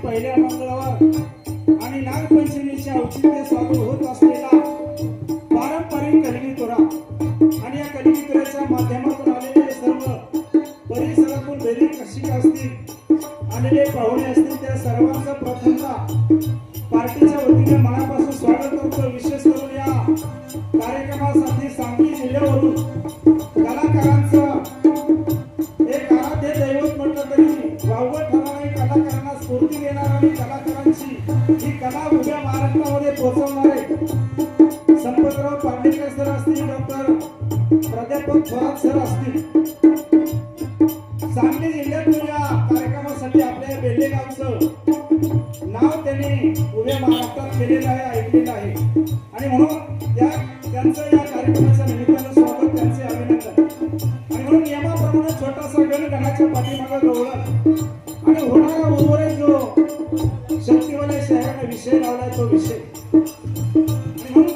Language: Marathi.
पहिल्या मंगळवार आणि नागपंचमीच्या औचित्य साजरा होत असलेला पारंपरिक कलिगीतुरा आणि या कलिगीतुऱ्याच्या माध्यमातून आलेले सर्व परिसरातून बेरीक रसिक असतील, आलेले पाहुणे असतील, त्या सर्वांचं प्रथमतः पार्टीच्या वतीने मनापासून स्वागत करतो। विशेष करून या कार्यक्रमासाठी सांगली जिल्ह्यावरून कलाकारांचं एक आराध्य दैवत म्हटलं तरी वावगं ठरणारी कलाकारांना स्फूर्ती देणारी कलाकारांची ही कला उभ्या महाराष्ट्रामध्ये पोहोचवणारे संपतराव पांडेकर सर असतील, डॉक्टर प्राध्यापक थोरात सर असतील, सांगली जिल्ह्यातून या कार्यक्रमासाठी आपल्या बेल्ले गावचं नाव त्यांनी उभ्या महाराष्ट्रात केलेलं आहे, ऐकलेलं आहे आणि म्हणून त्यांचं या कार्यक्रमाच्या निमित्तानं स्वागत, त्यांचे अभिनंदन। आणि म्हणून नियमाप्रमाणे छोटासा गण गणाच्या पाठीमागे गवळण आणि होणारा उर्वरित जो शक्तिवाले शहराने विषय लावलाय तो विषय आणि म्हणून